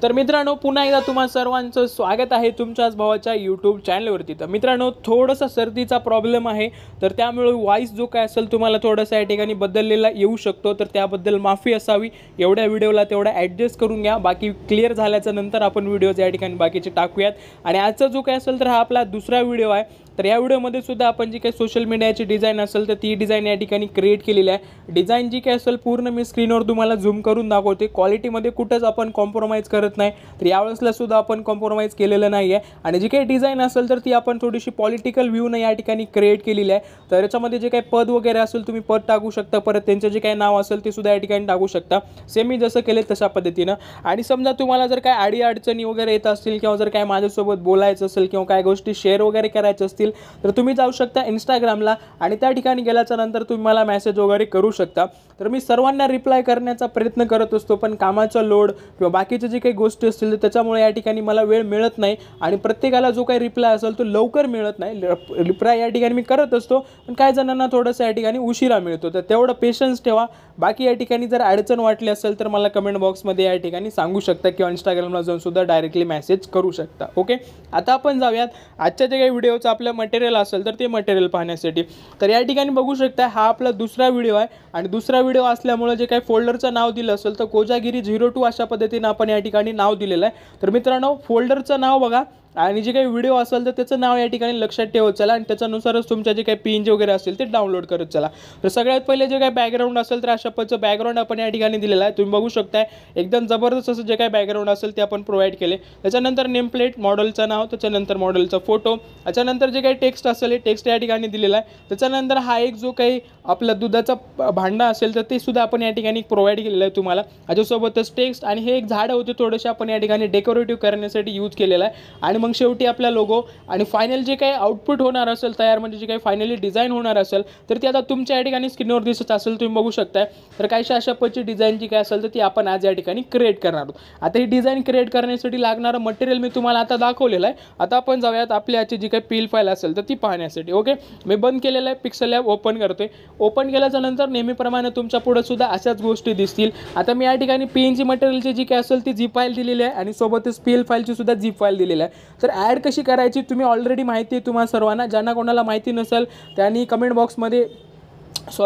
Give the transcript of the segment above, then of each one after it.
तर मित्रांनो पुन्हा एकदा तुम्हा सर्वांचं स्वागत आहे तुमच्याच भावाच्या YouTube चॅनलवरती। तर मित्रांनो थोडासा सर्दीचा प्रॉब्लेम आहे, तर त्यामुळे वॉइस जो काय असेल तुम्हाला थोडासा या ठिकाणी बदललेला येऊ शकतो, तर त्याबद्दल माफी असावी। एवढ्या व्हिडिओला तेवढा ॲडजस्ट करून घ्या, बाकी क्लिअर झाल्याच्या नंतर आपण व्हिडिओज या ठिकाणी बाकीचे टाकूयात। आणि आजचा जो काय असेल तर हा आपला दुसरा व्हिडिओ आहे। तर या व्हिडिओमध्ये सुद्धा आपण जी काही सोशल मीडियाची डिझाइन असेल तर ती डिझाइन या ठिकाणी क्रिएट केलेली आहे। डिझाइन जी काही असेल पूर्ण मी स्क्रीनवर तुम्हाला झूम करून दाखवते। क्वालिटीमध्ये कुठेच आपण कॉम्प्रोमाइज करत नाही, तर यावेळेसला सुद्धा आपण कॉम्प्रोमाइज केलेलं नाही आहे। आणि जी काही डिझाइन असेल तर ती आपण थोडीशी पॉलिटिकल व्ह्यूने या ठिकाणी क्रिएट केलेली आहे। तर याच्यामध्ये जे काही पद वगैरे असेल तुम्ही पद टाकू शकता, परत त्यांचं जे काही नाव असेल ते सुद्धा या ठिकाणी टाकू शकता, सेम मी जसं केले तशा पद्धतीनं। आणि समजा तुम्हाला जर काय अडचणी वगैरे येत असतील किंवा जर काय माझ्यासोबत बोलायचं असेल किंवा काय गोष्टी शेअर वगैरे करायच्या असतील तर तुम्ही जाऊ शकता इंस्टाग्रामला आणि त्या ठिकाणी गेल्याच्या नंतर तुम्ही मला मेसेज वगैरे करू शकता। तर मी सर्वांना रिप्लाय करण्याचा प्रयत्न करत असतो, पण कामाचा लोड किंवा बाकीचे जे काही गोष्टी असतील तर त्याच्यामुळे या ठिकाणी मला वेळ मिळत नाही आणि प्रत्येकाला जो काही रिप्लाय असेल तो लवकर मिळत नाही। रिप्लाय या ठिकाणी मी करत असतो, पण काही जणांना थोडंसं या ठिकाणी उशिरा मिळतो, तर तेवढं पेशन्स ठेवा। बाकी या ठिकाणी जर अडचण वाटली असेल तर मला कमेंट बॉक्समध्ये या ठिकाणी सांगू शकता किंवा इंस्टाग्रामला जाऊन सुद्धा डायरेक्टली मेसेज करू शकता। ओके, आता आपण जाऊयात आजच्या जे काही व्हिडिओचं आपलं मटेरियल असेल तर ते मटेरियल पाहण्यासाठी। तर या ठिकाणी बघू शकता हा आपला दुसरा व्हिडिओ आहे आणि दुसरा व्हिडिओ असल्यामुळे जे काही फोल्डरचं नाव दिलं असेल तर कोजागिरी 02 अशा पद्धतीने आपण या ठिकाणी नाव दिलेलं आहे। तर मित्रांनो फोल्डरचं नाव बघा आणि जे काही व्हिडिओ असेल तर त्याचं नाव या ठिकाणी लक्षात ठेवत चला आणि त्याच्यानुसारच तुमच्या जे काही पीएनजी वगैरे असेल ते डाउनलोड करत चला। तर सगळ्यात पहिले जे काही बॅकग्राऊंड असेल तर अशा पद्धतीचं बॅकग्राऊंड आपण या ठिकाणी दिलेलं आहे, तुम्ही बघू शकताय एकदम जबरदस्त असं जे काही बॅकग्राऊंड असेल ते आपण प्रोव्हाइड केले। त्याच्यानंतर नेम प्लेट, मॉडेलचं नाव, त्याच्यानंतर मॉडेलचा फोटो, त्याच्यानंतर जे काही टेक्स्ट असेल हे टेक्स्ट या ठिकाणी दिलेलं आहे। त्याच्यानंतर हा एक जो काही आपला दुधाचा भांडा असेल तर ते सुद्धा आपण या ठिकाणी प्रोव्हाइड केलेलं आहे तुम्हाला। याच्यासोबतच टेक्स्ट आणि हे एक झाड होते थोडेसे आपण या ठिकाणी डेकोरेटिव्ह करण्यासाठी यूज केलेलं आहे। आणि मग शेवटी आपला लोगो आणि फायनल जे काही आउटपुट होणार असेल तयार म्हणजे जे काही फायनली डिझाइन होणार असेल तर ती आता तुमच्या या ठिकाणी स्क्रीनवर दिसत असेल, तुम्ही बघू शकताय। तर काहीशा अशा पद्धतीची डिझाइन जी काय असेल तर ती आपण आज या ठिकाणी क्रिएट करणार आहोत। आता ही डिझाइन क्रिएट करण्यासाठी लागणारं मटेरियल मी तुम्हाला आता दाखवलेलं आहे। आता आपण जाऊयात आपली आजची जी काही पील फाईल असेल तर ती पाहण्यासाठी। ओके, मी बंद केलेलं आहे, पिक्सल लॅब ओपन करतोय। ओपन केल्याच्या नंतर नेहमीप्रमाणे तुमच्या पुढे सुद्धा अशाच गोष्टी दिसतील। आता मी या ठिकाणी पीएनजी मटेरियलची जी काय असेल ती झिप फाईल दिलेली आहे आणि सोबतच पीएल फाईलची सुद्धा झिप फाईल दिलेली आहे। तर ॲड कशी करायची तुम्ही ऑलरेडी माहिती आहे तुम्हाला सर्वांना, ज्यांना कोणाला माहिती नसेल त्यांनी कमेंट बॉक्समध्ये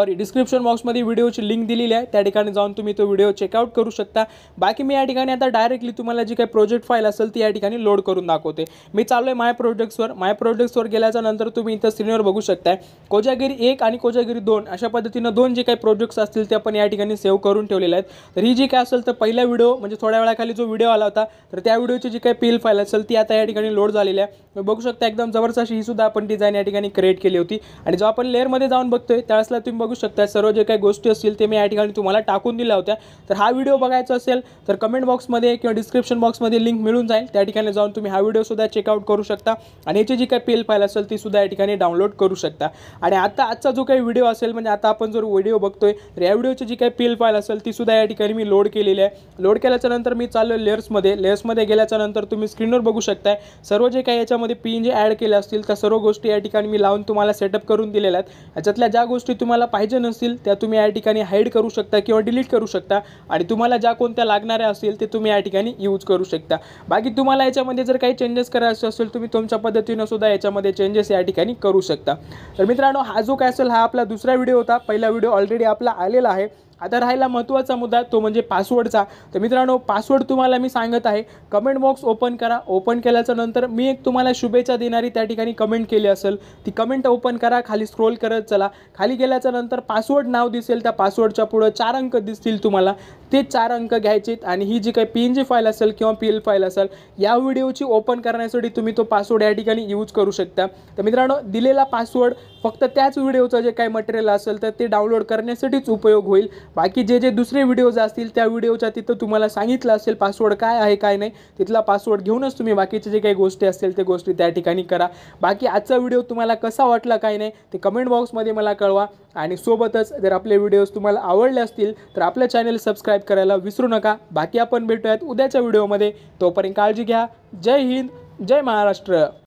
डिस्क्रिप्शन बॉक्समध्ये व्हिडिओची लिंक दिलेली आहे, त्या ठिकाणी जाऊन तुम्ही तो व्हिडिओ चेकआउट करू शकता। बाकी मी या ठिकाणी आता डायरेक्टली तुम्हाला जी काही प्रोजेक्ट फाईल असेल ती या ठिकाणी लोड करून दाखवते। मी चाललो आहे माय प्रोजेक्ट्सवर गेल्याच्या नंतर तुम्ही इथं स्क्रीनवर बघू शकताय कोजागिरी 1 आणि कोजागिरी 2 अशा पद्धतीनं दोन जे काही प्रोजेक्ट्स असतील ते आपण या ठिकाणी सेव्ह करून ठेवलेले आहेत। तर ही जी काय असेल तर पहिला व्हिडिओ म्हणजे थोड्या वेळाखाली जो व्हिडिओ आला होता तर त्या व्हिडिओची जी काही पील फाईल असेल ती आता या ठिकाणी लोड झालेली आहे। बघू शकता एकदम जबरदस्त अशी ही सुद्धा आपण डिझाइन या ठिकाणी क्रिएट केली होती। आणि जेव्हा आपण लेअरमध्ये जाऊन बघतोय त्यावेळेसला तुम्ही बघू शकता सर्व जे काही गोष्टी असतील ते मी या ठिकाणी तुम्हाला टाकून दिल्या होत्या। तर हा व्हिडिओ बघायचा असेल तर कमेंट बॉक्समध्ये किंवा डिस्क्रिप्शन बॉक्समध्ये लिंक मिळून जाईल, त्या ठिकाणी जाऊन तुम्ही हा व्हिडिओ सुद्धा चेकआउट करू शकता आणि याची जी काही पीएल फाईल असेल ती सुद्धा या ठिकाणी डाउनलोड करू शकता। आणि आता आजचा जो काही व्हिडिओ असेल म्हणजे आता आपण जो व्हिडिओ बघतोय तर या व्हिडिओची जी काही पीएल फाईल असेल ती सुद्धा या ठिकाणी मी लोड केलेली आहे। लोड केल्याच्या नंतर मी चाललो लेयर्समध्ये गेल्याच्या नंतर तुम्ही स्क्रीनवर बघू शकताय सर्व जे काही याच्यामध्ये पीएनजी ॲड केले असतील त्या सर्व गोष्टी या ठिकाणी मी लावून तुम्हाला सेटअप करून दिलेल्या आहेत। याच्यातल्या ज्या गोष्टी तुम्हाला पाहिजे नसतील त्या तुम्ही या ठिकाणी हाईड करू शकता किंवा डिलीट करू शकता आणि तुम्हाला ज्या कोणत्या लागणाऱ्या असतील ते तुम्ही या ठिकाणी यूज करू शकता। बाकी तुम्हाला याच्यामध्ये जर काही चेंजेस करायचे असेल तुम्ही तुमच्या पद्धतीने सुद्धा याच्यामध्ये चेंजेस या ठिकाणी करू शकता। तर मित्रांनो हा जो काय असेल हा आपला दुसरा व्हिडिओ होता, पहिला व्हिडिओ ऑलरेडी आपला आलेला आहे। आता राहिला महत्त्वाचा मुद्दा तो म्हणजे पासवर्डचा। तर मित्रांनो पासवर्ड तुम्हाला मी सांगत आहे, कमेंट बॉक्स ओपन करा। ओपन केल्याच्या नंतर मी एक तुम्हाला शुभेच्छा देणारी त्या ठिकाणी कमेंट केली असेल ती कमेंट ओपन करा, खाली स्क्रोल करत चला। खाली गेल्याच्या नंतर पासवर्ड नाव दिसेल, त्या पासवर्डच्या पुढे 4 अंक दिसतील तुम्हाला, ते 4 अंक घ्यायचेत आणि ही जी काही पीएनजी फाईल असेल किंवा पीएल फाईल असेल या व्हिडिओची ओपन करण्यासाठी तुम्ही तो पासवर्ड या ठिकाणी यूज करू शकता। तर मित्रांनो दिलेला पासवर्ड फक्त त्याच व्हिडिओचं जे काही मटेरियल असेल तर ते डाउनलोड करण्यासाठीच उपयोग होईल। बाकी जे दुसरे व्हिडिओज असतील त्या व्हिडिओच्या तिथं तुम्हाला सांगितलं असेल पासवर्ड काय आहे काय नाही, तिथला पासवर्ड घेऊनच तुम्ही बाकीचे जे काही गोष्टी असतील ते गोष्टी त्या ठिकाणी करा। बाकी आजचा व्हिडिओ तुम्हाला कसा वाटला काय नाही ते कमेंट बॉक्समध्ये मला कळवा आणि सोबतच जर आपले व्हिडिओज तुम्हाला आवडले असतील तर आपल्या चॅनल सबस्क्राईब करायला विसरू नका। बाकी आपण भेटूयात उद्याच्या व्हिडिओमध्ये, तोपर्यंत काळजी घ्या। जय हिंद, जय महाराष्ट्र।